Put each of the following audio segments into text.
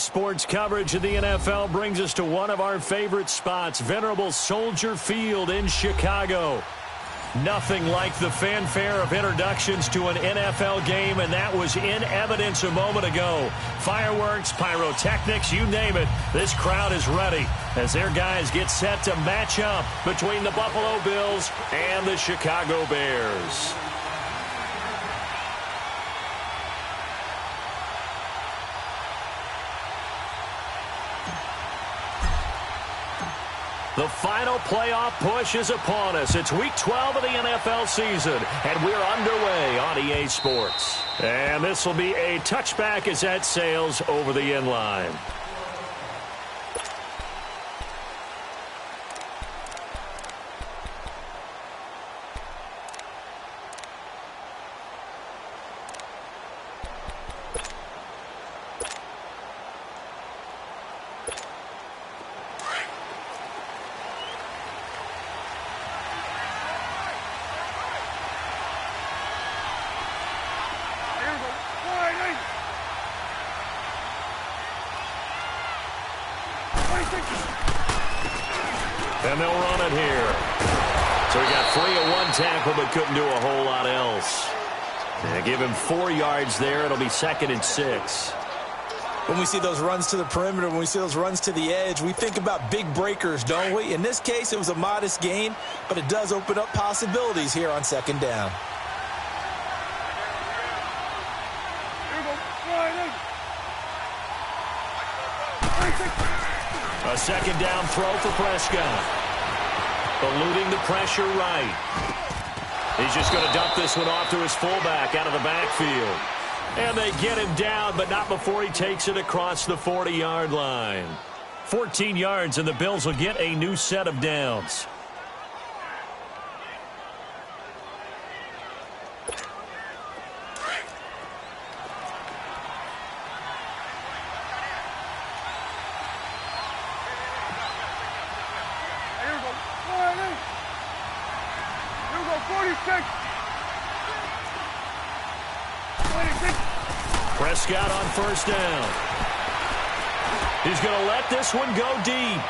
sports coverage of the NFL brings us to one of our favorite spots, venerable Soldier Field in Chicago. Nothing like the fanfare of introductions to an NFL game, and that was in evidence a moment ago. Fireworks, pyrotechnics, you name it, this crowd is ready as their guys get set to match up between the Buffalo Bills and the Chicago Bears. The final playoff push is upon us. It's Week 12 of the NFL season, and we're underway on EA Sports. And this will be a touchback as that sails over the end line. And they'll run it here. So he got free of one tackle but couldn't do a whole lot else. And give him 4 yards there. It'll be 2nd and 6. When we see those runs to the perimeter, when we see those runs to the edge, we think about big breakers, don't we? In this case, it was a modest gain, but it does open up possibilities here on 2nd down. A 2nd down throw for Prescott. Eluding the pressure right. He's just going to dump this one off to his fullback out of the backfield. And they get him down, but not before he takes it across the 40-yard line. 14 yards, and the Bills will get a new set of downs. Prescott on 1st down. He's going to let this one go deep.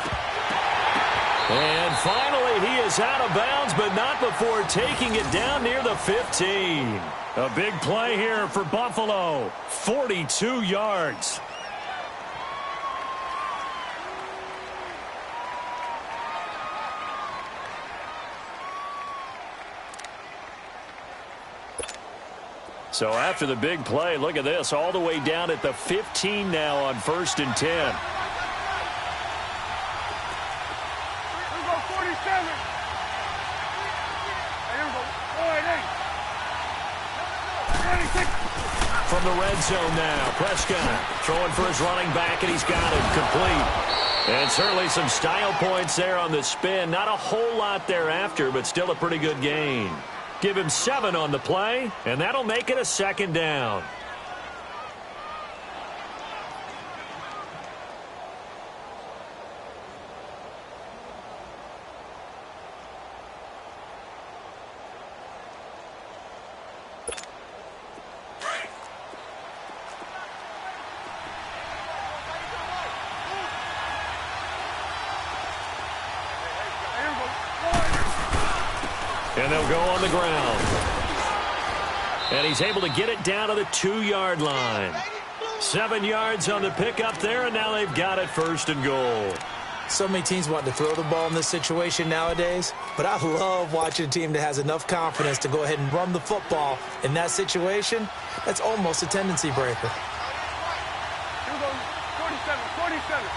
And finally, he is out of bounds, but not before taking it down near the 15. A big play here for Buffalo. 42 yards. So after the big play, look at this, all the way down at the 15 now on 1st and 10. From the red zone now, Prescott throwing for his running back, and he's got it complete. And certainly some style points there on the spin. Not a whole lot thereafter, but still a pretty good gain. Give him 7 on the play, and that'll make it a 2nd down. And they'll go on the ground. And he's able to get it down to the 2-yard line. 7 yards on the pickup there, and now they've got it 1st and goal. So many teams want to throw the ball in this situation nowadays, but I love watching a team that has enough confidence to go ahead and run the football. In that situation, that's almost a tendency breaker. Here we go, 47.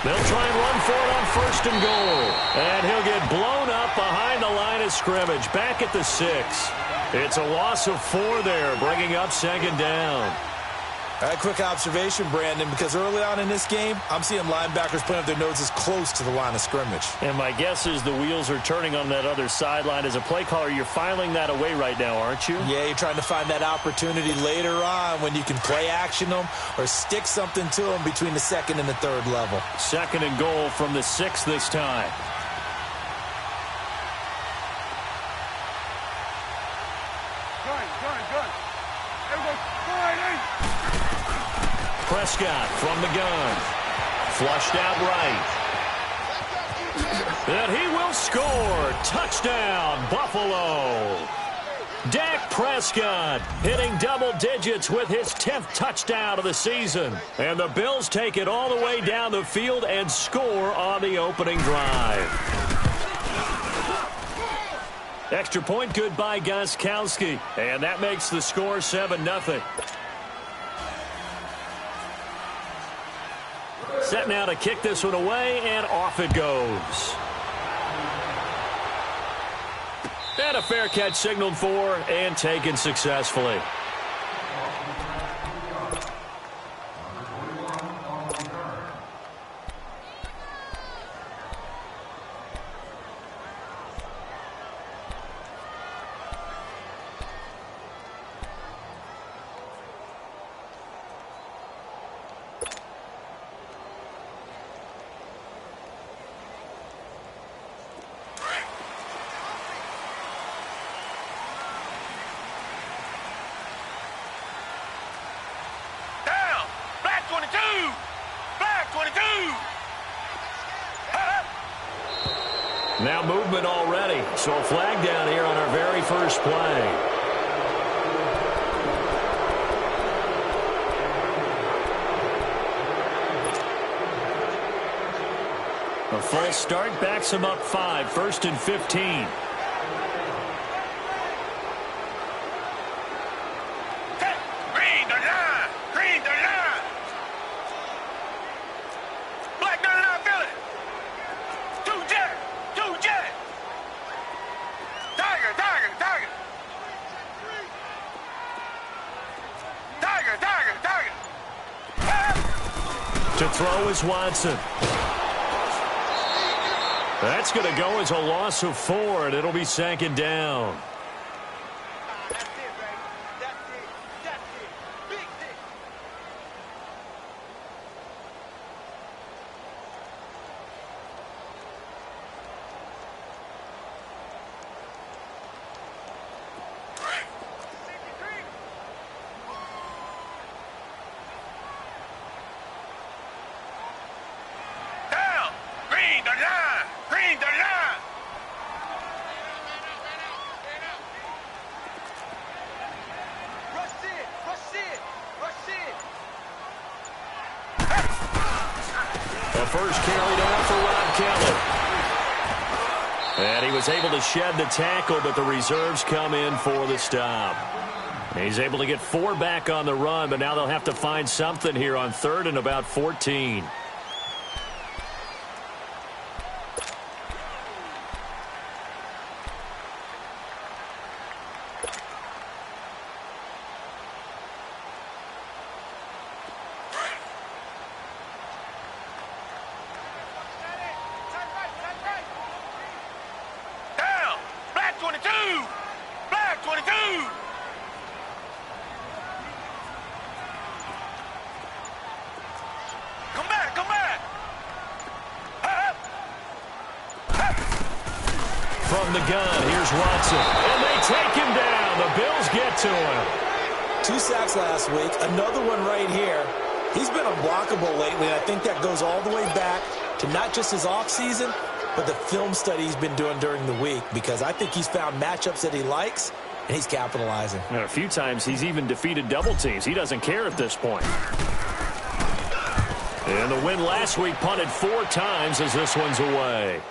They'll try and run for it on 1st and goal. And he'll get blown up behind the line of scrimmage. Back at the 6. It's a loss of 4 there, bringing up 2nd down. All right, quick observation, Brandon, because early on in this game, I'm seeing linebackers putting up their noses close to the line of scrimmage. And my guess is the wheels are turning on that other sideline. As a play caller, you're filing that away right now, aren't you? Yeah, you're trying to find that opportunity later on when you can play action them or stick something to them between the 2nd and the 3rd level. 2nd and goal from the 6 this time. Good. Gun. Everybody, slide in. Prescott from the gun. Flushed out right. And he will score. Touchdown, Buffalo. Dak Prescott hitting double digits with his 10th touchdown of the season. And the Bills take it all the way down the field and score on the opening drive. Extra point good by Gostkowski. And that makes the score 7-0. Set now to kick this one away, and off it goes. And a fair catch signaled for and taken successfully. Now movement already. So a flag down here on our very first play. A false start backs him up 5. 1st and 15. To throw is Watson. That's going to go as a loss of 4, and it'll be 2nd down. That's it, baby. That's it. Big hit. First carry down for Rob Kelly. And he was able to shed the tackle, but the reserves come in for the stop. He's able to get 4 back on the run, but now they'll have to find something here on 3rd and about 14. From the gun, here's Watson. And they take him down. The Bills get to him. 2 sacks last week, another one right here. He's been unblockable lately, and I think that goes all the way back to not just his offseason, but the film study he's been doing during the week, because I think he's found matchups that he likes, and he's capitalizing. And a few times he's even defeated double teams. He doesn't care at this point. And the win last week punted 4 times as this one's away.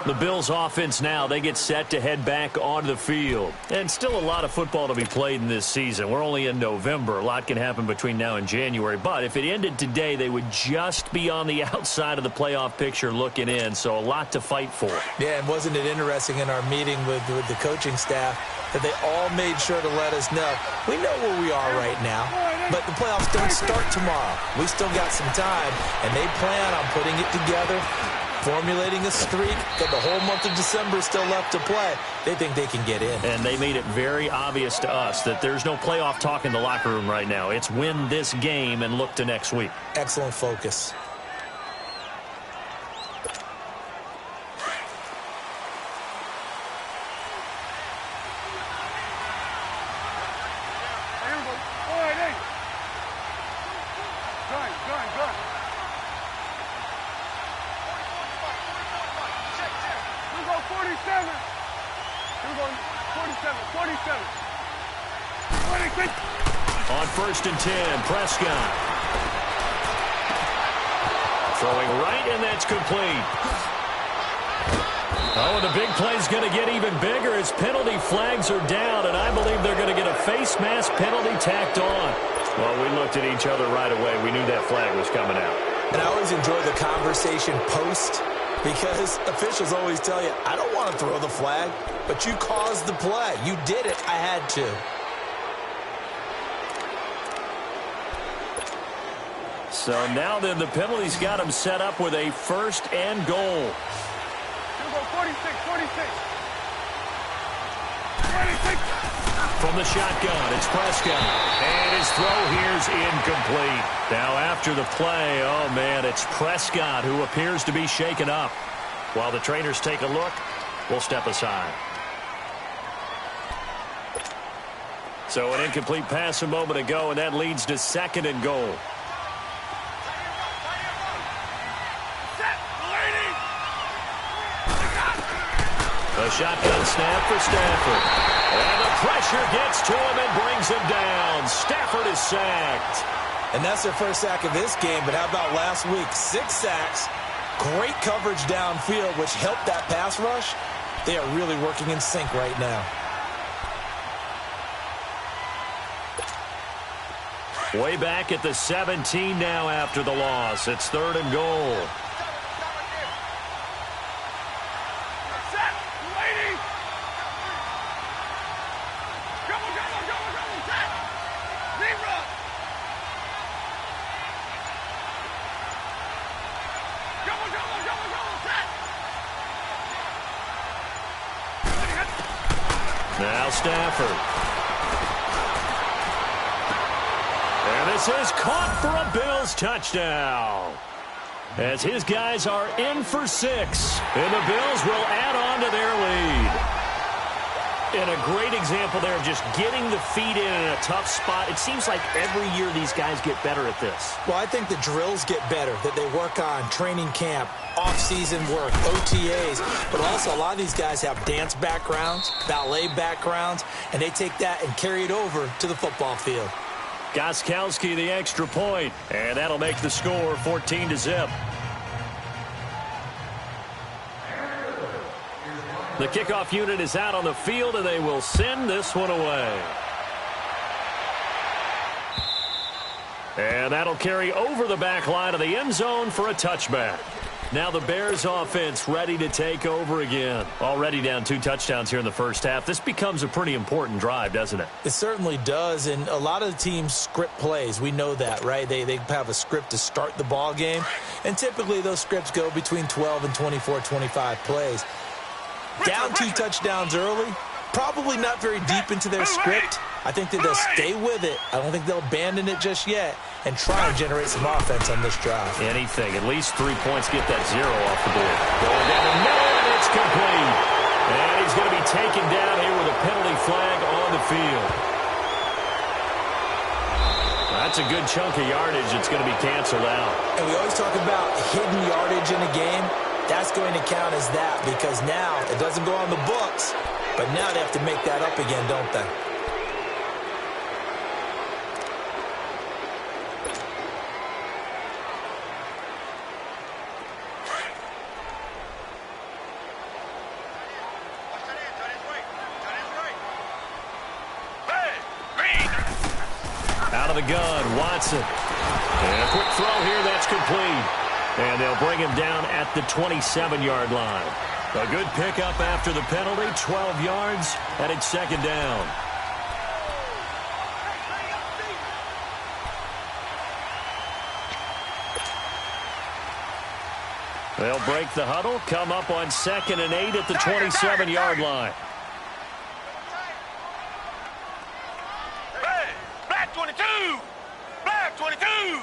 The Bills offense now, they get set to head back onto the field. And still a lot of football to be played in this season. We're only in November. A lot can happen between now and January. But if it ended today, they would just be on the outside of the playoff picture looking in. So a lot to fight for. Yeah, and wasn't it interesting in our meeting with the coaching staff that they all made sure to let us know, we know where we are right now, but the playoffs don't start tomorrow. We still got some time, and they plan on putting it together, formulating a streak, that the whole month of December is still left to play. They think they can get in. And they made it very obvious to us that there's no playoff talk in the locker room right now. It's win this game and look to next week. Excellent focus. 47. We're going 47, 47. 26. On 1st and 10, Prescott. Throwing right, and that's complete. Oh, and the big play's going to get even bigger as penalty flags are down, and I believe they're going to get a face mask penalty tacked on. Well, we looked at each other right away. We knew that flag was coming out. And I always enjoy the conversation post because officials always tell you, I don't want to throw the flag, but you caused the play. You did it. I had to. So now then, the penalty's got him set up with a 1st and goal. We're going 46, 46. 26. From the shotgun, it's Prescott. And his throw here's incomplete. Now after the play, oh man, it's Prescott who appears to be shaken up. While the trainers take a look, we'll step aside. So an incomplete pass a moment ago, and that leads to 2nd and goal. A shotgun snap for Stafford. And the pressure gets to him and brings him down. Stafford is sacked. And that's their first sack of this game, but how about last week? 6 sacks, great coverage downfield, which helped that pass rush. They are really working in sync right now. Way back at the 17 now after the loss. It's 3rd and goal. Now Stafford. And this is caught for a Bills touchdown. As his guys are in for 6. And the Bills will add on to their lead. And a great example there of just getting the feet in a tough spot. It seems like every year these guys get better at this. Well, I think the drills get better, that they work on training camp, off-season work, OTAs, but also a lot of these guys have dance backgrounds, ballet backgrounds, and they take that and carry it over to the football field. Gostkowski the extra point, and that'll make the score 14-0. The kickoff unit is out on the field, and they will send this one away. And that'll carry over the back line of the end zone for a touchback. Now the Bears offense ready to take over again. Already down 2 touchdowns here in the first half. This becomes a pretty important drive, doesn't it? It certainly does, and a lot of the teams script plays. We know that, right? They have a script to start the ball game, and typically those scripts go between 12 and 24, 25 plays. Down 2 touchdowns early, probably not very deep into their script. I think that they'll stay with it. I don't think they'll abandon it just yet and try and generate some offense on this drive. Anything. At least 3 points, get that 0 off the board. Going down the middle, and it's complete. And he's going to be taken down here with a penalty flag on the field. That's a good chunk of yardage. It's going to be canceled out. And we always talk about hidden yardage in a game. That's going to count as that because now it doesn't go on the books, but now they have to make that up again, don't they? Out of the gun, Watson. And a quick throw here, that's complete. And they'll bring him down at the 27-yard line. A good pickup after the penalty, 12 yards, and it's 2nd down. They'll break the huddle, come up on 2nd and 8 at the 27-yard line. Hey, black 22! Black 22!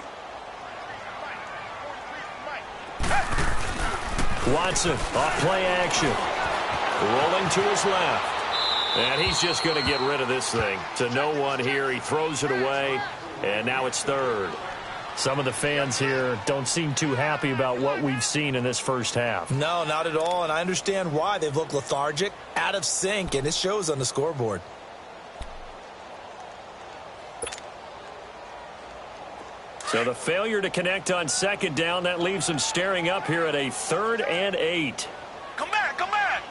Watson, off play action. Rolling to his left. And he's just going to get rid of this thing. To no one here. He throws it away. And now it's 3rd. Some of the fans here don't seem too happy about what we've seen in this first half. No, not at all, and I understand why. They've looked lethargic, out of sync, and it shows on the scoreboard. So the failure to connect on second down, that leaves them staring up here at a 3rd and 8. Come back, come back.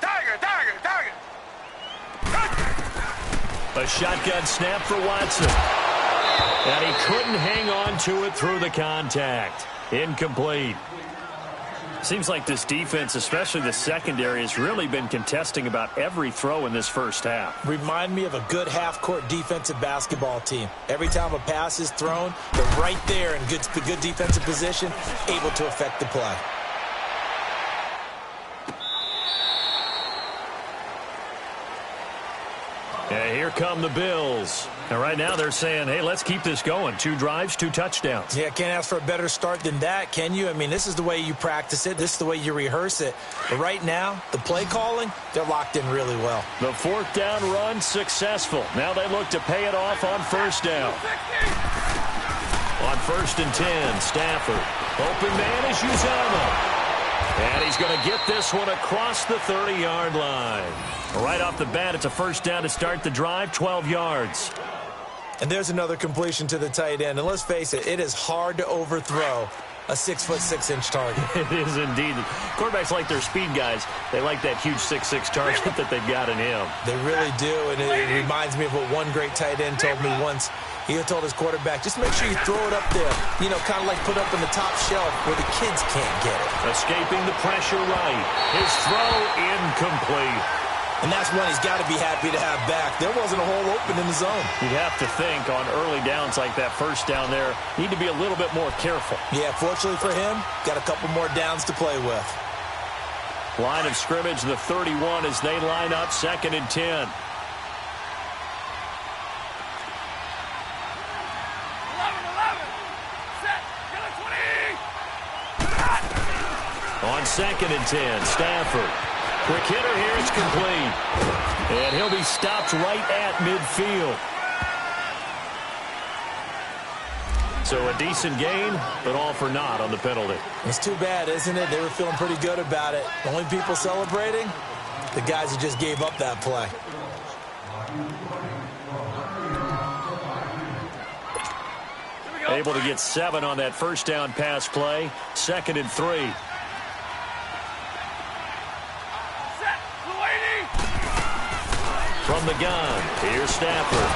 Tiger, tiger, tiger. A shotgun snap for Watson. And he couldn't hang on to it through the contact. Incomplete. Seems like this defense, especially the secondary, has really been contesting about every throw in this first half. Remind me of a good half-court defensive basketball team. Every time a pass is thrown, they're right there in good defensive position, able to affect the play. And here come the Bills. And right now they're saying, hey, let's keep this going. 2 drives, 2 touchdowns. Yeah, can't ask for a better start than that, can you? I mean, this is the way you practice it. This is the way you rehearse it. But right now, the play calling, they're locked in really well. The 4th down run successful. Now they look to pay it off on 1st down. On 1st and 10, Stafford. Open man is Uzomah. And he's going to get this one across the 30-yard line. Right off the bat, it's a 1st down to start the drive, 12 yards. And there's another completion to the tight end. And let's face it, it is hard to overthrow a 6'6" target. It is indeed. Quarterbacks like their speed guys. They like that huge 6'6" target that they've got in him. They really do, and it reminds me of what one great tight end told me once. He told his quarterback, just make sure you throw it up there, you know, kind of like put up in the top shelf where the kids can't get it. Escaping the pressure right. His throw incomplete. And that's one he's got to be happy to have back. There wasn't a hole open in the zone. You'd have to think on early downs like that 1st down there, need to be a little bit more careful. Yeah, fortunately for him, got a couple more downs to play with. Line of scrimmage, the 31 as they line up 2nd and 10. On 2nd and 10, Stafford. Quick hitter here, it's complete. And he'll be stopped right at midfield. So a decent gain, but all for naught on the penalty. It's too bad, isn't it? They were feeling pretty good about it. The only people celebrating, the guys who just gave up that play. Able to get 7 on that 1st down pass play. 2nd and 3. From the gun, here's Stafford.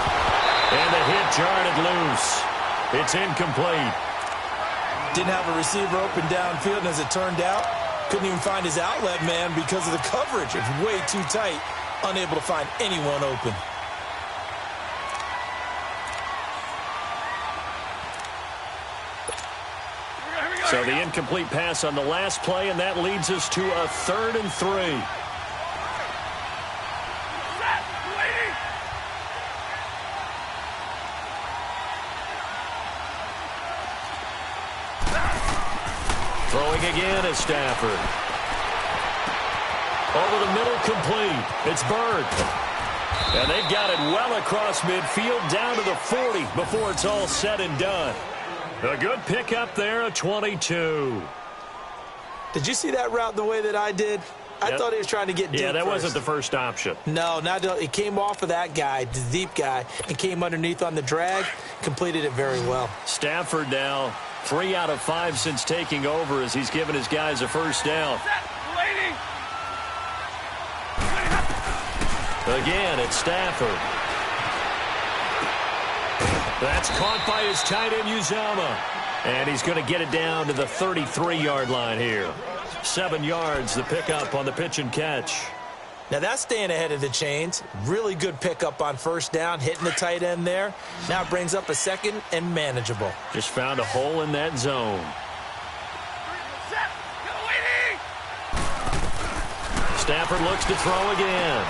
And the hit jarred it loose. It's incomplete. Didn't have a receiver open downfield, and as it turned out, couldn't even find his outlet man because of the coverage. It's way too tight, unable to find anyone open. So the incomplete pass on the last play, and that leads us to a 3rd and 3. Throwing again is Stafford. Over the middle, complete. It's Bird. And they've got it well across midfield, down to the 40 before it's all said and done. A good pickup there, a 22. Did you see that route the way that I did? I thought he was trying to get deep. Yeah, that first. wasn't the first option. No, it came off of that guy, the deep guy, and came underneath on the drag, completed it very well. Stafford now 3 out of 5 since taking over as he's given his guys a 1st down. Again, it's Stafford. That's caught by his tight end, Uzomah. And he's going to get it down to the 33-yard line here. 7 yards, the pickup on the pitch and catch. Now that's staying ahead of the chains. Really good pickup on 1st down, hitting the tight end there. Now it brings up a 2nd and manageable. Just found a hole in that zone. Stafford looks to throw again.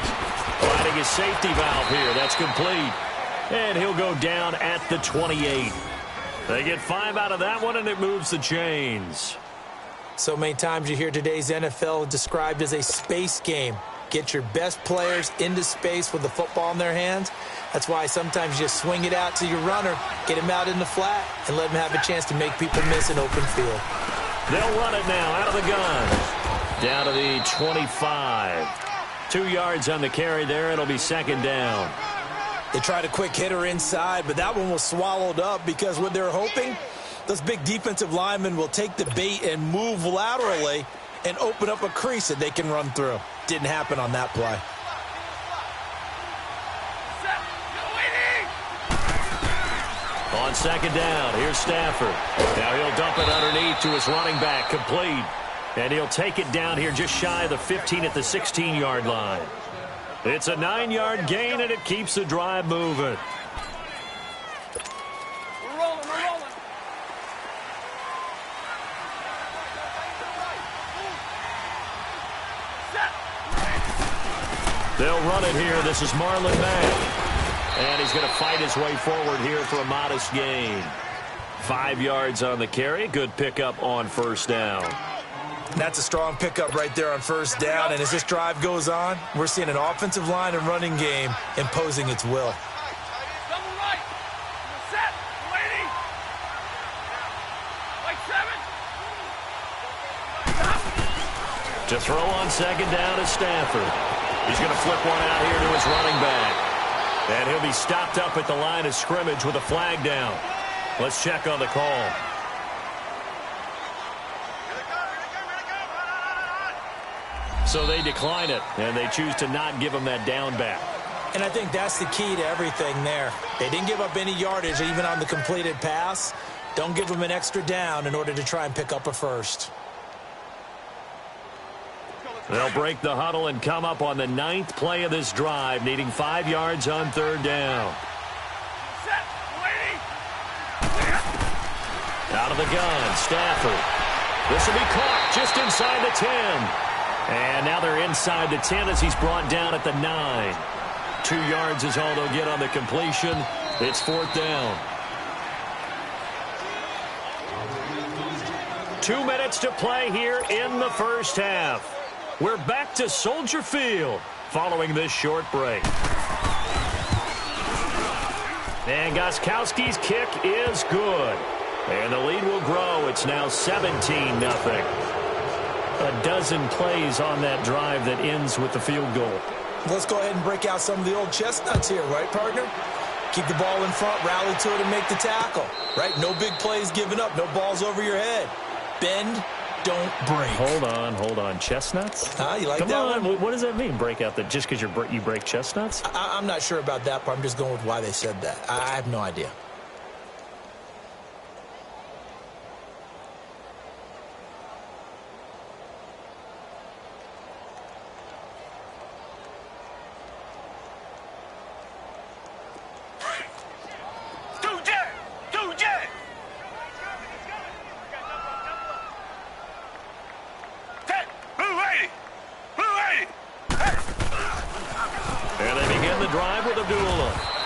Finding his safety valve here. That's complete. And he'll go down at the 28. They get 5 out of that one, and it moves the chains. So many times you hear today's NFL described as a space game. Get your best players into space with the football in their hands. That's why sometimes you just swing it out to your runner, get him out in the flat, and let him have a chance to make people miss an open field. They'll run it now out of the gun. Down to the 25. 2 yards on the carry there. It'll be second down. They tried a quick hitter inside, but that one was swallowed up because what they're hoping, those big defensive linemen will take the bait and move laterally and open up a crease that they can run through. Didn't happen on that play. On second down, here's Stafford. Now he'll dump it underneath to his running back, complete. And he'll take it down here just shy of the 15 at the 16-yard line. It's a 9-yard gain, and it keeps the drive moving. We're rolling. They'll run it here. This is Marlon Mack. And he's going to fight his way forward here for a modest gain. 5 yards on the carry. Good pickup on first down. That's a strong pickup right there on first down. And as this drive goes on, we're seeing an offensive line and running game imposing its will. Double right. Set. Waiting. Like 7. To throw on second down is Stafford. He's going to flip one out here to his running back. And he'll be stopped up at the line of scrimmage with a flag down. Let's check on the call. So they decline it, and they choose to not give him that down back. And I think that's the key to everything there. They didn't give up any yardage even on the completed pass. Don't give them an extra down in order to try and pick up a first. They'll break the huddle and come up on the 9th play of this drive, needing 5 yards on third down. Set. Waiting. Out of the gun, Stafford. This will be caught just inside the 10. And now they're inside the 10 as he's brought down at the 9. 2 yards is all they'll get on the completion. It's fourth down. 2 minutes to play here in the first half. We're back to Soldier Field following this short break. And Gostkowski's kick is good. And the lead will grow. It's now 17-0. A dozen plays on that drive that ends with the field goal. Let's go ahead and break out some of the old chestnuts here, right, partner? Keep the ball in front, rally to it, and make the tackle, right? No big plays given up, no balls over your head. Bend, don't break. Hold on. Chestnuts? You like Come that on. one? What does that mean, break out? That just because you break chestnuts? I'm not sure about that part. I'm just going with why they said that. I have no idea.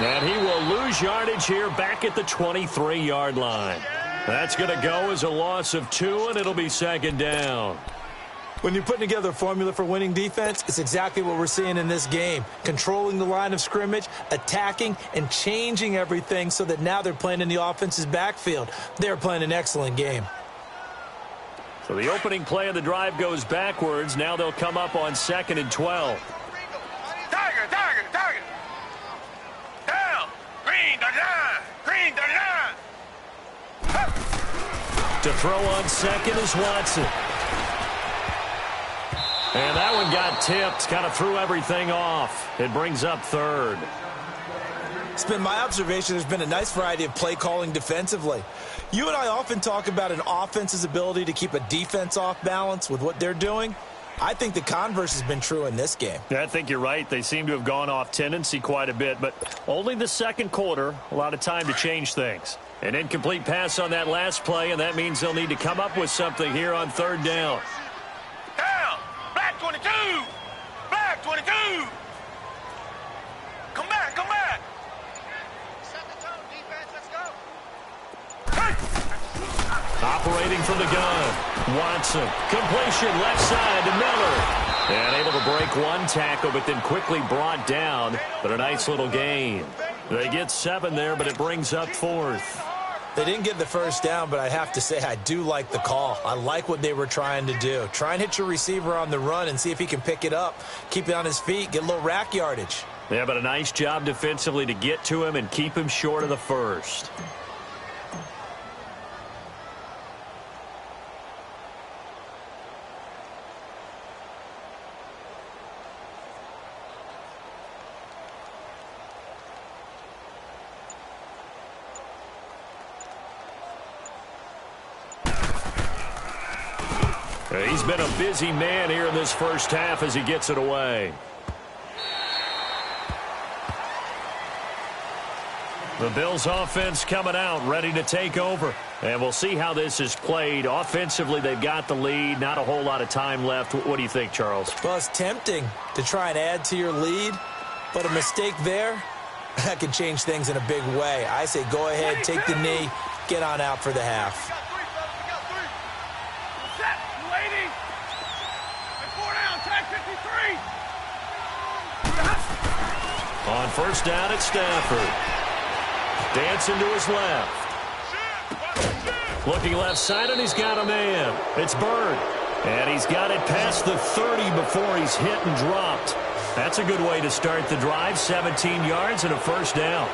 And he will lose yardage here back at the 23-yard line. That's going to go as a loss of 2, and it'll be second down. When you're putting together a formula for winning defense, it's exactly what we're seeing in this game. Controlling the line of scrimmage, attacking, and changing everything so that now they're playing in the offense's backfield. They're playing an excellent game. So the opening play of the drive goes backwards. Now they'll come up on 2nd and 12. Tiger. Down. Green the line. To throw on second is Watson. And that one got tipped, kind of threw everything off. It brings up third. It's been my observation there's been a nice variety of play calling defensively. You and I often talk about an offense's ability to keep a defense off balance with what they're doing. I think the converse has been true in this game. Yeah, I think you're right. They seem to have gone off tendency quite a bit, but only the second quarter, a lot of time to change things. An incomplete pass on that last play, and that means they'll need to come up with something here on third down. Down. Black 22. Black 22. Come back. Set the tone, defense. Let's go. Hey. Operating from the gun. Watson. Completion left side to Miller. And able to break one tackle, but then quickly brought down. But a nice little gain. They get 7 there, but it brings up 4th. They didn't get the first down, but I have to say I do like the call. I like what they were trying to do. Try and hit your receiver on the run and see if he can pick it up. Keep it on his feet, get a little rack yardage. Yeah, but a nice job defensively to get to him and keep him short of the first. He's been a busy man here in this first half as he gets it away. The Bills offense coming out, ready to take over. And we'll see how this is played. Offensively, they've got the lead. Not a whole lot of time left. What do you think, Charles? Well, it's tempting to try and add to your lead, but a mistake there, that can change things in a big way. I say go ahead, take the knee, get on out for the half. On first down, it's Stafford. Dancing to his left. Looking left side, and he's got a man. It's Bird. And he's got it past the 30 before he's hit and dropped. That's a good way to start the drive. 17 yards and a first down.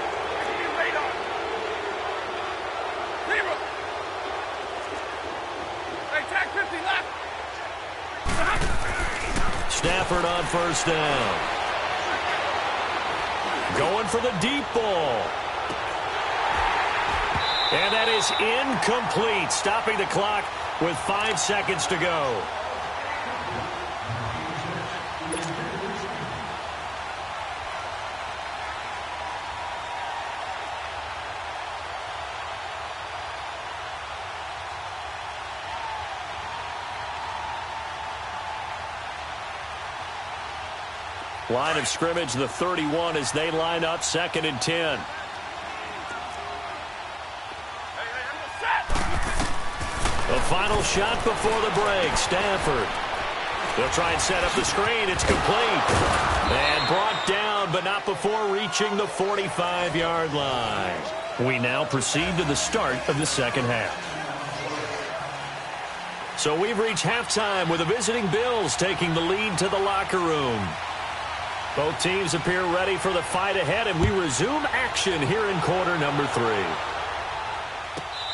Stafford on first down. Going for the deep ball. And that is incomplete. Stopping the clock with 5 seconds to go. Line of scrimmage, the 31, as they line up 2nd and 10. The final shot before the break, Stafford. They'll try and set up the screen. It's complete. And brought down, but not before reaching the 45-yard line. We now proceed to the start of the second half. So we've reached halftime with the visiting Bills taking the lead to the locker room. Both teams appear ready for the fight ahead, and we resume action here in quarter number 3.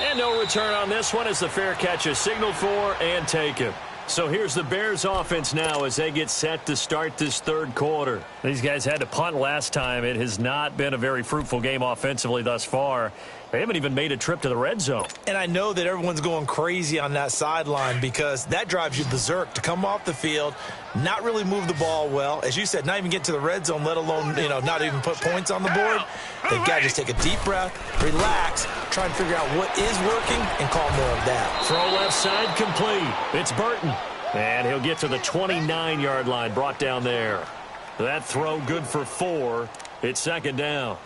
And no return on this one as the fair catch is signaled for and taken. So here's the Bears offense now as they get set to start this third quarter. These guys had to punt last time. It has not been a very fruitful game offensively thus far. They haven't even made a trip to the red zone. And I know that everyone's going crazy on that sideline because that drives you berserk to come off the field, not really move the ball well. As you said, not even get to the red zone, let alone, not even put points on the board. They've got to just take a deep breath, relax, try and figure out what is working, and call more of that. Throw left side complete. It's Burton. And he'll get to the 29-yard line, brought down there. That throw good for 4. It's second down.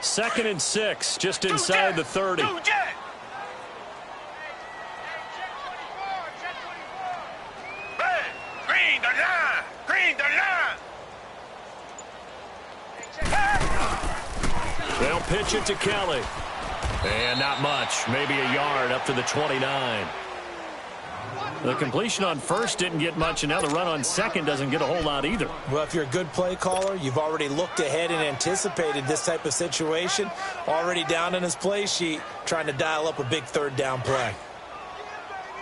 Second and 6, just inside the 30. Green the line! Green the line! They'll pitch it to Kelly. And not much, maybe a yard up to the 29. The completion on first didn't get much, and now the run on second doesn't get a whole lot either. Well, if you're a good play caller, you've already looked ahead and anticipated this type of situation. Already down in his play sheet, trying to dial up a big third down play.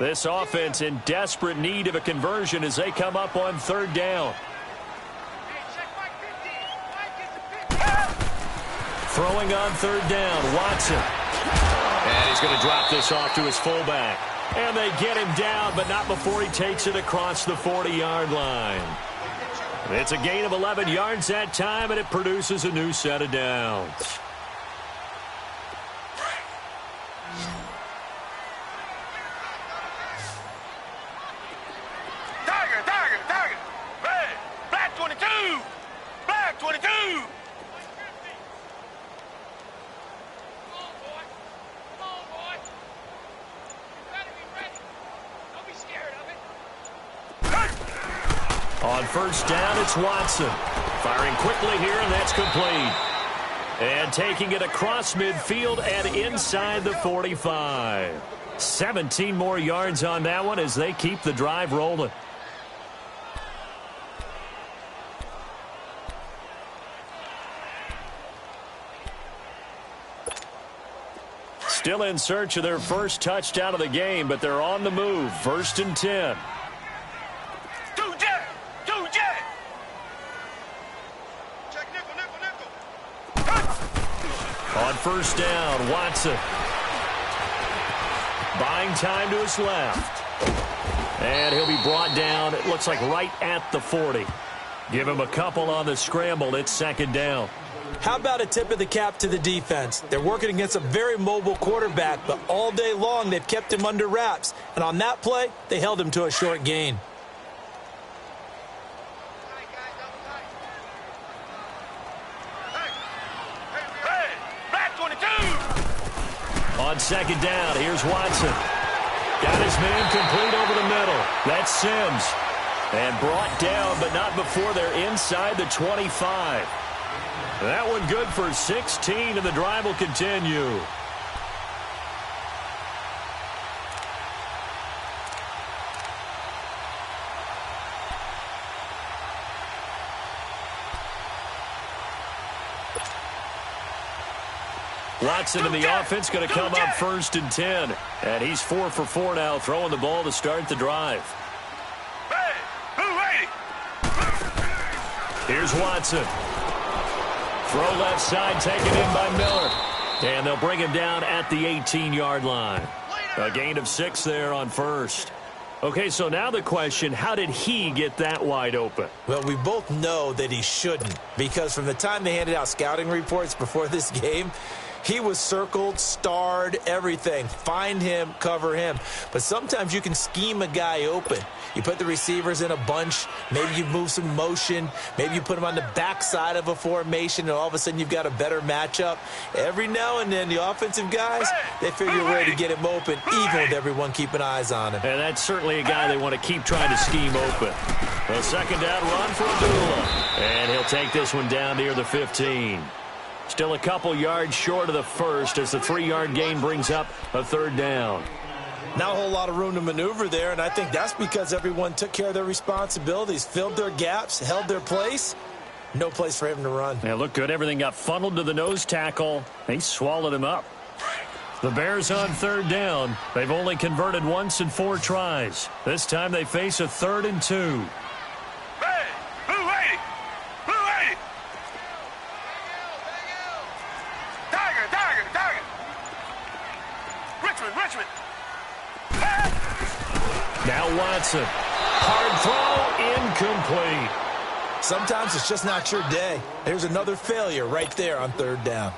This offense in desperate need of a conversion as they come up on third down. Throwing on third down, Watson. And he's going to drop this off to his fullback. And they get him down, but not before he takes it across the 40-yard line. It's a gain of 11 yards that time, and it produces a new set of downs. Tiger! Red! Black 22! Black On first down, it's Watson. Firing quickly here, and that's complete. And taking it across midfield and inside the 45. 17 more yards on that one as they keep the drive rolling. Still in search of their first touchdown of the game, but they're on the move. 1st and 10. On first down, Watson. Buying time to his left. And he'll be brought down, it looks like right at the 40. Give him a couple on the scramble. It's 2nd down. How about a tip of the cap to the defense? They're working against a very mobile quarterback, but all day long they've kept him under wraps. And on that play, they held him to a short gain. On 2nd down, here's Watson. Got his man complete over the middle. That's Sims. And brought down, but not before they're inside the 25. That one good for 16, and the drive will continue. Watson in the offense going to come up 1st and 10. And he's 4 for 4 now, throwing the ball to start the drive. Here's Watson. Throw left side, taken in by Miller. And they'll bring him down at the 18-yard line. A gain of 6 there on first. Okay, so now the question, how did he get that wide open? Well, we both know that he shouldn't, because from the time they handed out scouting reports before this game, he was circled, starred, everything. Find him, cover him. But sometimes you can scheme a guy open. You put the receivers in a bunch. Maybe you move some motion. Maybe you put them on the backside of a formation, and all of a sudden you've got a better matchup. Every now and then, the offensive guys, they figure a way to get him open, even with everyone keeping eyes on him. And that's certainly a guy they want to keep trying to scheme open. A 2nd down run for Abdullah. And he'll take this one down near the 15. Still a couple yards short of the first as the 3-yard gain brings up a 3rd down. Not a whole lot of room to maneuver there, and I think that's because everyone took care of their responsibilities, filled their gaps, held their place. No place for him to run. Yeah, looked good. Everything got funneled to the nose tackle. They swallowed him up. The Bears on 3rd down. They've only converted once in 4 tries. This time they face a 3rd and 2. Now Watson. Hard throw, incomplete. Sometimes it's just not your day. There's another failure right there on 3rd down.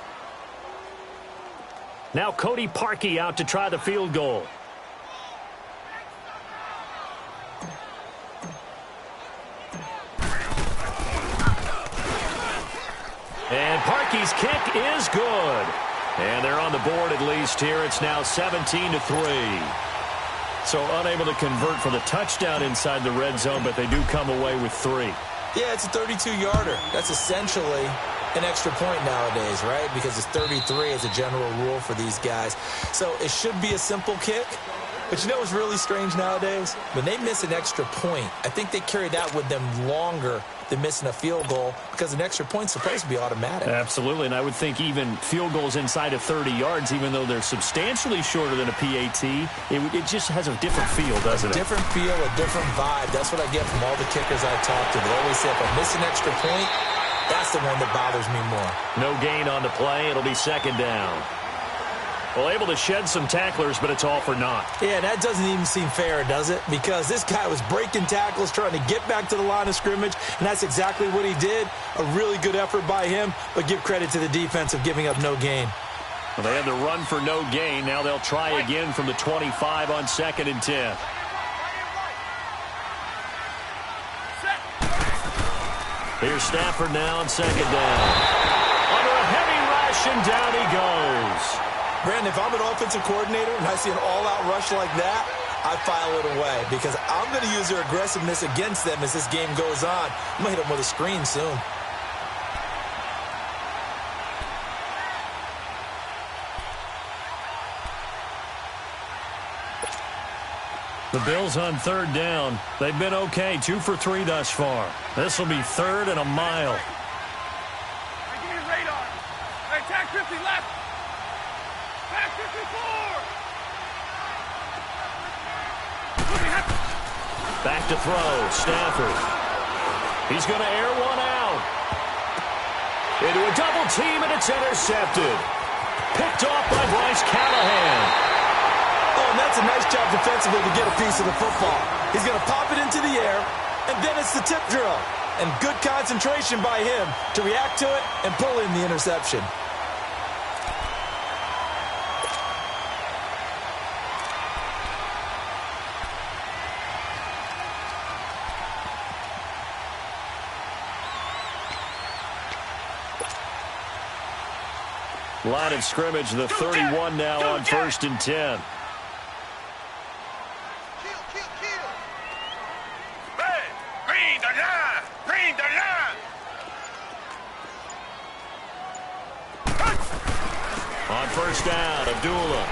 Now Cody Parkey out to try the field goal. And Parkey's kick is good. And they're on the board at least here. It's now 17-3. So unable to convert for the touchdown inside the red zone, but they do come away with 3. Yeah, it's a 32-yarder. That's essentially an extra point nowadays, right? Because it's 33 as a general rule for these guys. So it should be a simple kick. But you know what's really strange nowadays? When they miss an extra point, I think they carry that with them longer than missing a field goal because an extra point's supposed to be automatic. Absolutely, and I would think even field goals inside of 30 yards, even though they're substantially shorter than a PAT, it just has a different feel, doesn't it? A different feel, a different vibe. That's what I get from all the kickers I talk to. They always say if I miss an extra point, that's the one that bothers me more. No gain on the play. It'll be 2nd down. Well, able to shed some tacklers, but it's all for naught. Yeah, that doesn't even seem fair, does it? Because this guy was breaking tackles, trying to get back to the line of scrimmage, and that's exactly what he did. A really good effort by him, but give credit to the defense of giving up no gain. Well, they had the run for no gain. Now they'll try again from the 25 on 2nd and 10. Here's Stafford now on 2nd down. Under a heavy rush, and down he goes. Brandon, if I'm an offensive coordinator and I see an all-out rush like that, I file it away because I'm going to use their aggressiveness against them as this game goes on. I'm going to hit them with a screen soon. The Bills on third down. They've been okay, 2 for 3 thus far. This will be 3rd and a mile. Attack 50 left. Attack 54. Back to throw. Stafford. He's going to air one out. Into a double team, and it's intercepted. Picked off by Bryce Callahan. Oh, and that's a nice job defensively to get a piece of the football. He's going to pop it into the air, and then it's the tip drill. And good concentration by him to react to it and pull in the interception. Line of scrimmage, the 31 now on 1st and 10. On first down, Abdullah.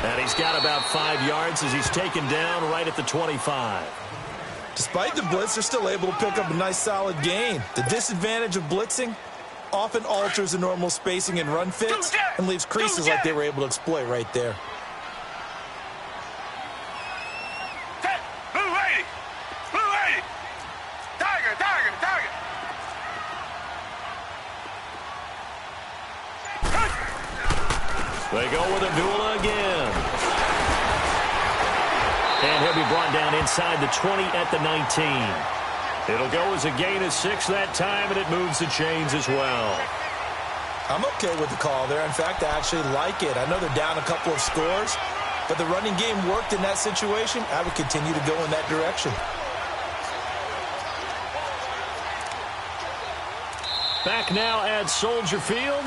And he's got about 5 yards as he's taken down right at the 25. Despite the blitz, they're still able to pick up a nice solid gain. The disadvantage of blitzing often alters the normal spacing and run fits and leaves creases like they were able to exploit right there. They go with Abdullah again. And he'll be brought down inside the 20 at the 19. It'll go as a gain of 6 that time, and it moves the chains as well. I'm okay with the call there. In fact, I actually like it. I know they're down a couple of scores, but the running game worked in that situation. I would continue to go in that direction. Back now at Soldier Field.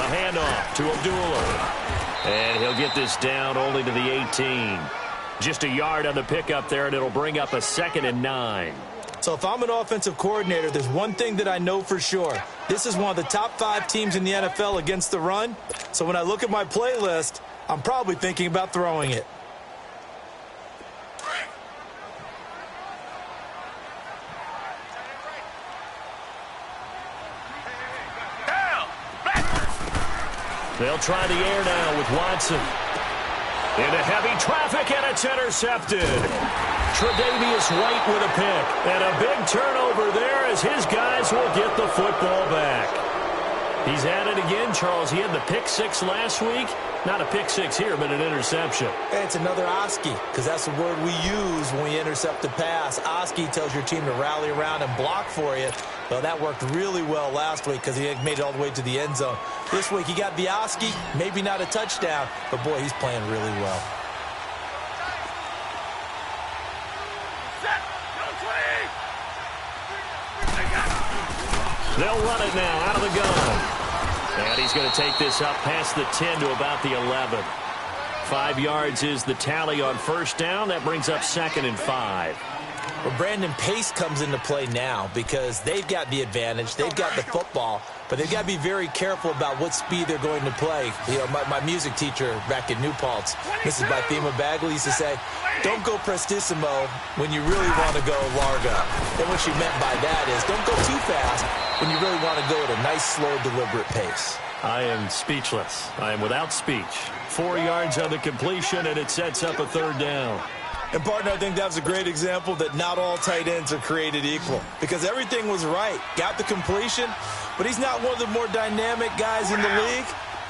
Handoff to Abdullah. And he'll get this down only to the 18. Just a yard on the pickup there, and it'll bring up a 2nd and 9. So if I'm an offensive coordinator, there's one thing that I know for sure. This is one of the top 5 teams in the NFL against the run. So when I look at my playlist, I'm probably thinking about throwing it. They'll try the air now with Watson. Into heavy traffic, and it's intercepted. Tre'Davious White with a pick. And a big turnover there as his guys will get the football back. He's at it again, Charles. He had the pick 6 last week. Not a pick 6 here, but an interception. And it's another Oski, because that's the word we use when we intercept a pass. Oski tells your team to rally around and block for you. Well, that worked really well last week because he made it all the way to the end zone. This week he got the Oski, maybe not a touchdown, but boy, he's playing really well. They'll run it now out of the gun. And he's going to take this up past the 10 to about the 11. 5 yards is the tally on first down. That brings up 2nd and 5. Well, Brandon, pace comes into play now because they've got the advantage. They've got the football, but they've got to be very careful about what speed they're going to play. You know, my music teacher back in New Paltz, Mrs. Bathema Bagley, used to say, don't go prestissimo when you really want to go largo. And what she meant by that is don't go too fast when you really want to go at a nice, slow, deliberate pace. I am speechless. I am without speech. 4 yards on the completion, and it sets up a 3rd down. And, partner, I think that was a great example that not all tight ends are created equal because everything was right. Got the completion, but he's not one of the more dynamic guys in the league.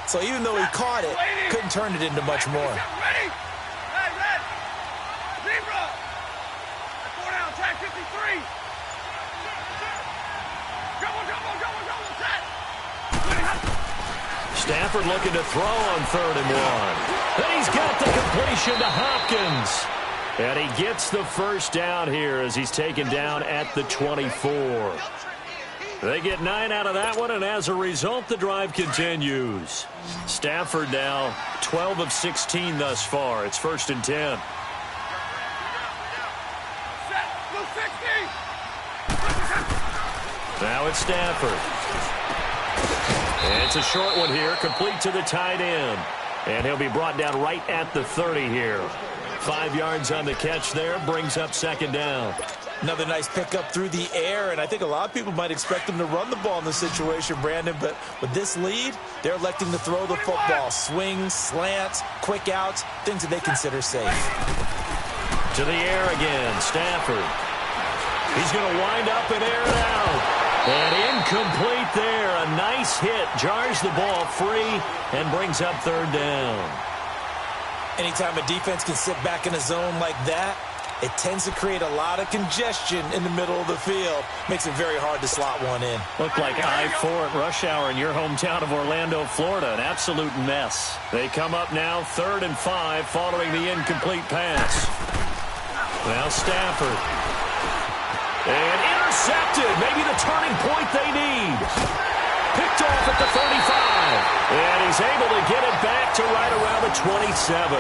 So even though he caught it, couldn't turn it into much more. Stafford looking to throw on 3rd and 1. And he's got the completion to Hopkins. And he gets the first down here as he's taken down at the 24. They get 9 out of that one, and as a result, the drive continues. Stafford now 12 of 16 thus far. It's 1st and 10. Now it's Stafford. And it's a short one here, complete to the tight end. And he'll be brought down right at the 30 here. 5 yards on the catch there, brings up 2nd down. Another nice pickup through the air, and I think a lot of people might expect him to run the ball in this situation, Brandon, but with this lead, they're electing to throw the football. Swings, slants, quick outs, things that they consider safe. To the air again, Stafford. He's going to wind up and air it out. And incomplete there. A nice hit, jars the ball free, and brings up 3rd down. Anytime a defense can sit back in a zone like that, it tends to create a lot of congestion in the middle of the field. Makes it very hard to slot one in. Looked like I-4 at rush hour in your hometown of Orlando, Florida. An absolute mess. They come up now 3rd and 5 following the incomplete pass. Now Stafford. And intercepted. Maybe the turning point they need. Picked off at the 35. And he's able to get it back to right around the 27.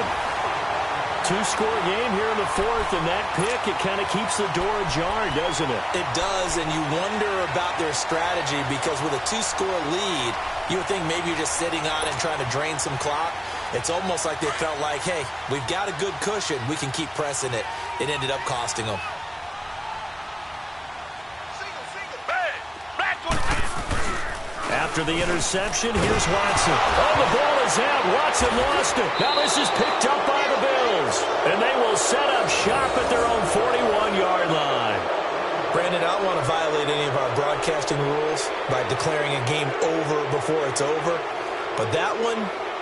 2-score game here in the 4th, and that pick, it kind of keeps the door ajar, doesn't it? It does, and you wonder about their strategy because with a 2-score lead, you would think maybe you're just sitting on it trying to drain some clock. It's almost like they felt like, hey, we've got a good cushion. We can keep pressing it. It ended up costing them. After the interception, here's Watson. Oh, the ball is out. Watson lost it. Now this is picked up by the Bills. And they will set up shop at their own 41-yard line. Brandon, I don't want to violate any of our broadcasting rules by declaring a game over before it's over. But that one,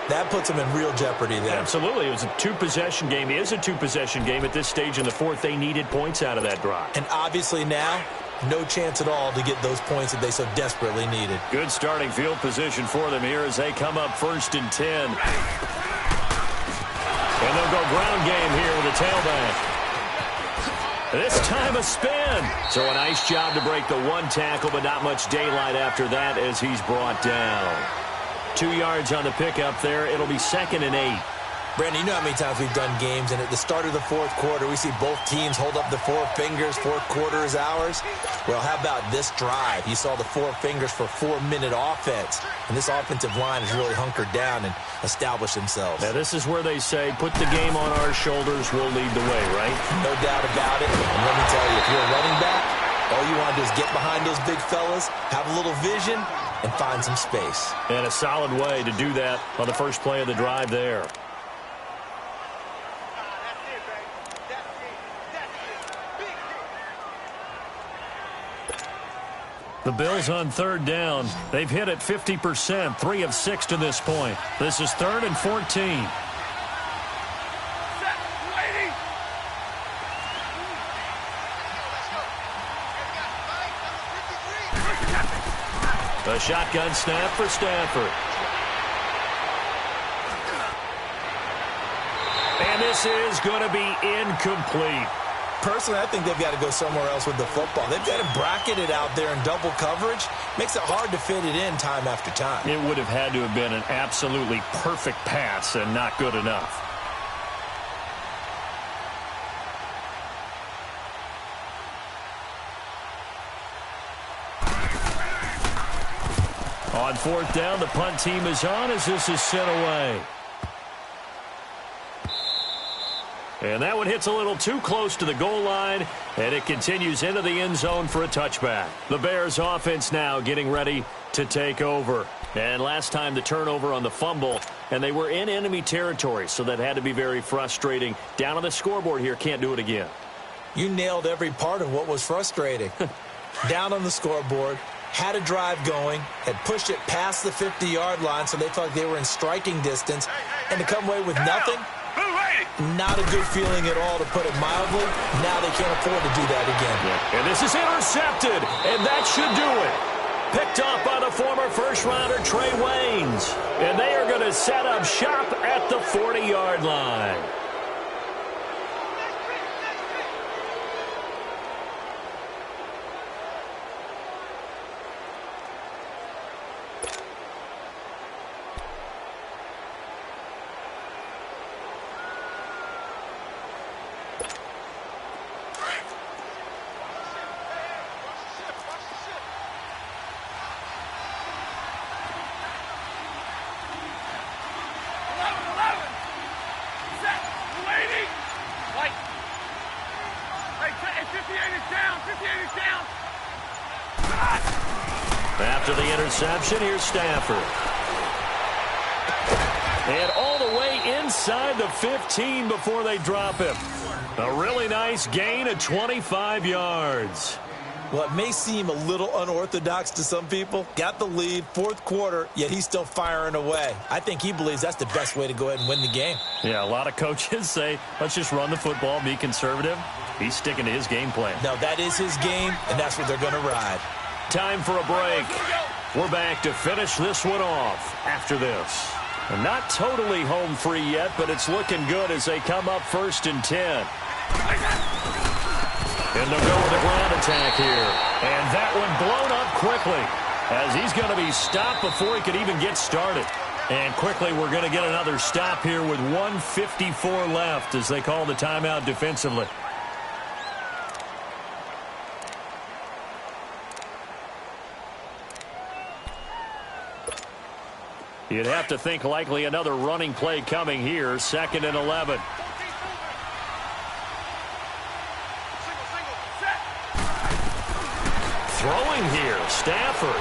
that puts them in real jeopardy there. Absolutely. It was a 2-possession game. It is a 2-possession game at this stage in the 4th. They needed points out of that drive. And obviously now, no chance at all to get those points that they so desperately needed. Good starting field position for them here as they come up 1st and 10. And they'll go ground game here with a tailback. This time a spin. So a nice job to break the 1 tackle, but not much daylight after that as he's brought down. 2 yards on the pickup there. It'll be 2nd and 8. Brandon, you know how many times we've done games, and at the start of the 4th quarter, we see both teams hold up the 4 fingers, 4th quarter is ours. Well, how about this drive? You saw the 4 fingers for 4-minute offense, and this offensive line has really hunkered down and established themselves. Now, this is where they say, put the game on our shoulders, we'll lead the way, right? No doubt about it, and let me tell you, if you're a running back, all you want to do is get behind those big fellas, have a little vision, and find some space. And a solid way to do that on the first play of the drive there. The Bills on 3rd down. They've hit it 50%, 3 of 6 to this point. This is 3rd and 14. A shotgun snap for Stafford. And this is going to be incomplete. Personally, I think they've got to go somewhere else with the football. They've got to bracket it out there in double coverage. Makes it hard to fit it in time after time. It would have had to have been an absolutely perfect pass and not good enough. On 4th down, the punt team is on as this is sent away. And that one hits a little too close to the goal line, and it continues into the end zone for a touchback. The Bears offense now getting ready to take over. And last time the turnover on the fumble, and they were in enemy territory, so that had to be very frustrating. Down on the scoreboard here, can't do it again. You nailed every part of what was frustrating. Down on the scoreboard, had a drive going, had pushed it past the 50-yard line, so they felt like they were in striking distance, and to come away with nothing, not a good feeling at all, to put it mildly. Now they can't afford to do that again. And this is intercepted, and that should do it. Picked off by the former first-rounder Trey Waynes. And they are going to set up shop at the 40-yard line. After the interception, here's Stafford. And all the way inside the 15 before they drop him. A really nice gain of 25 yards. Well, it may seem a little unorthodox to some people. Got the lead, fourth quarter, yet he's still firing away. I think he believes that's the best way to go ahead and win the game. Yeah, a lot of coaches say, let's just run the football, be conservative. He's sticking to his game plan. No, that is his game, and that's what they're going to ride. Time for a break. We're back to finish this one off after this. And not totally home free yet, but it's looking good as they come up 1st and 10. And they'll go with the ground attack here. And that one blown up quickly as he's going to be stopped before he could even get started. And quickly we're going to get another stop here with 1:54 left as they call the timeout defensively. You'd have to think likely another running play coming here. 2nd and 11. Throwing here, Stafford.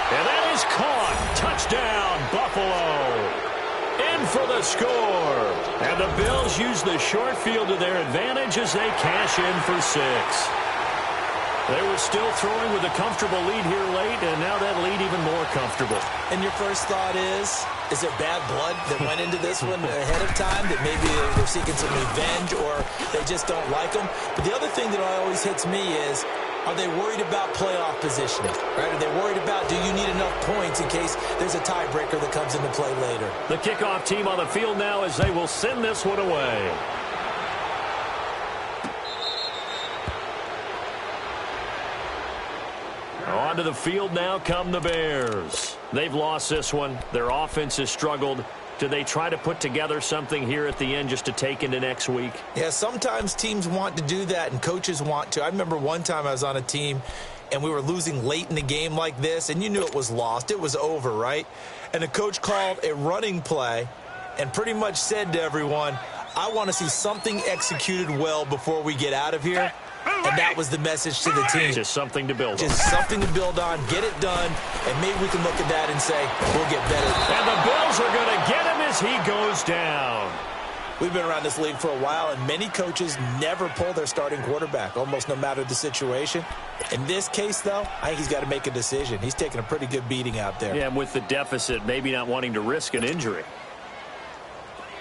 And that is caught. Touchdown, Buffalo. In for the score. And the Bills use the short field to their advantage as they cash in for 6. They were still throwing with a comfortable lead here late, and now that lead even more comfortable. And your first thought is there bad blood that went into this one ahead of time, that maybe they're seeking some revenge or they just don't like them? But the other thing that always hits me is, are they worried about playoff positioning? Right? Are they worried about, do you need enough points in case there's a tiebreaker that comes into play later? The kickoff team on the field now as they will send this one away. Onto the field now come the Bears. They've lost this one. Their offense has struggled. Do they try to put together something here at the end just to take into next week? Yeah, sometimes teams want to do that and coaches want to. I remember one time I was on a team and we were losing late in the game like this, and you knew it was lost. It was over, right? And the coach called a running play and pretty much said to everyone, I want to see something executed well before we get out of here. And that was the message to the team. Just something to build on. Just something to build on, get it done, and maybe we can look at that and say, we'll get better. And the Bills are going to get him as he goes down. We've been around this league for a while, and many coaches never pull their starting quarterback, almost no matter the situation. In this case, though, I think he's got to make a decision. He's taking a pretty good beating out there. Yeah, and with the deficit, maybe not wanting to risk an injury.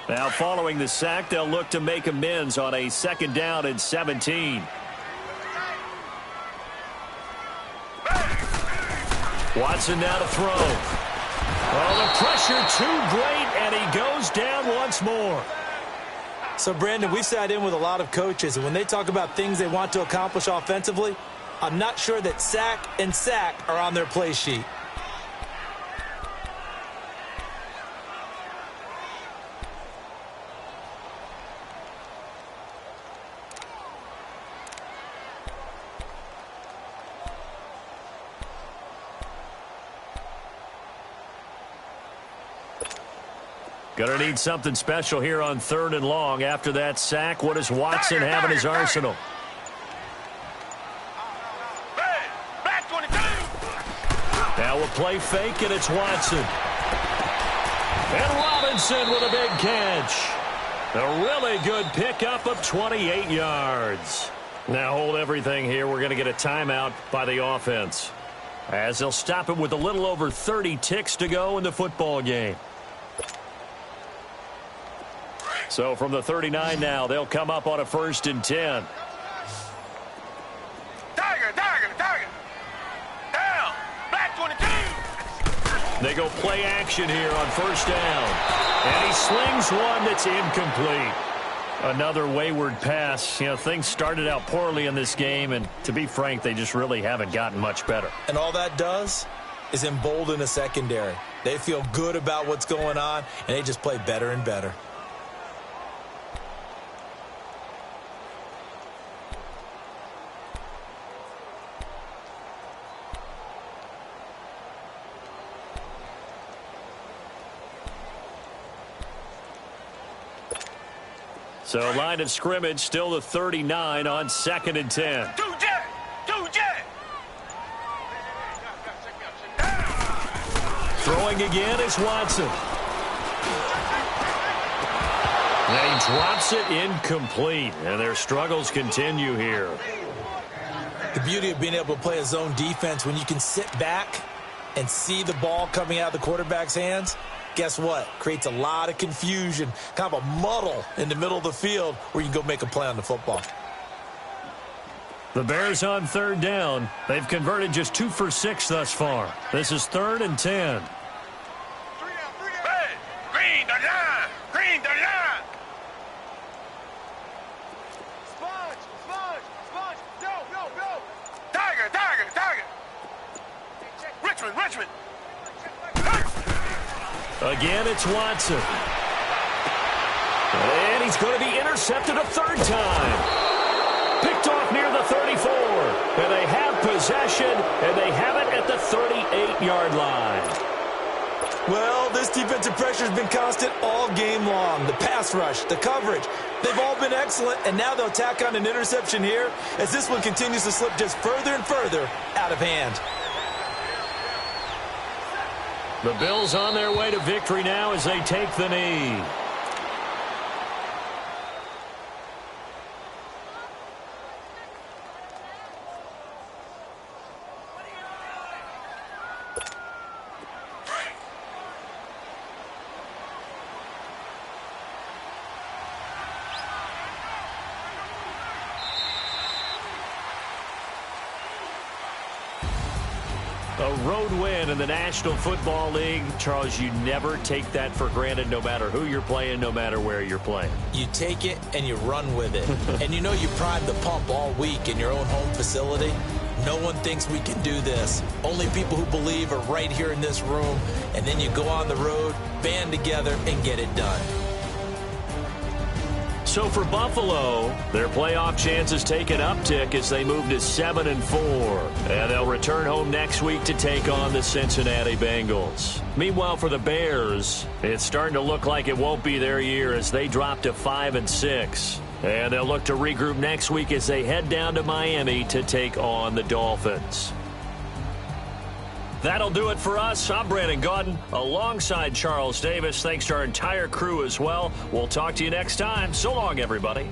Now, following the sack, they'll look to make amends on a 2nd down and 17. Watson now to throw. Oh, the pressure too great, and he goes down once more. So, Brandon, we've sat in with a lot of coaches, and when they talk about things they want to accomplish offensively, I'm not sure that sack and sack are on their play sheet. Going to need something special here on 3rd and long. After that sack, what does Watson have in his arsenal? Now a play fake, and it's Watson. And Robinson with a big catch. A really good pickup of 28 yards. Now hold everything here. We're going to get a timeout by the offense, as they'll stop it with a little over 30 ticks to go in the football game. So from the 39 now, they'll come up on a 1st and 10. Tiger. Down. Black 22. They go play action here on first down. And he slings one that's incomplete. Another wayward pass. You know, things started out poorly in this game, and to be frank, they just really haven't gotten much better. And all that does is embolden the secondary. They feel good about what's going on, and they just play better and better. So line of scrimmage still the 39 on 2nd and 10. Throwing again is Watson. And he drops it incomplete. And their struggles continue here. The beauty of being able to play a zone defense when you can sit back and see the ball coming out of the quarterback's hands, guess what? Creates a lot of confusion, kind of a muddle in the middle of the field where you can go make a play on the football. The Bears on 3rd down. They've converted just 2 for 6 thus far. This is 3rd and 10. Green the line! Green the line! Sponge! Go! Tiger! Richmond! Again, it's Watson. And he's going to be intercepted a 3rd time. Picked off near the 34. And they have possession, and they have it at the 38-yard line. Well, this defensive pressure has been constant all game long. The pass rush, the coverage, they've all been excellent, and now they'll tack on an interception here as this one continues to slip just further and further out of hand. The Bills on their way to victory now as they take the knee. A road win in the National Football League. Charles, you never take that for granted no matter who you're playing, no matter where you're playing. You take it and you run with it. And you know you primed the pump all week in your own home facility. No one thinks we can do this. Only people who believe are right here in this room. And then you go on the road, band together, and get it done. So for Buffalo, their playoff chances take an uptick as they move to 7-4. And they'll return home next week to take on the Cincinnati Bengals. Meanwhile, for the Bears, it's starting to look like it won't be their year as they drop to 5-6. And they'll look to regroup next week as they head down to Miami to take on the Dolphins. That'll do it for us. I'm Brandon Gaudin alongside Charles Davis. Thanks to our entire crew as well. We'll talk to you next time. So long, everybody.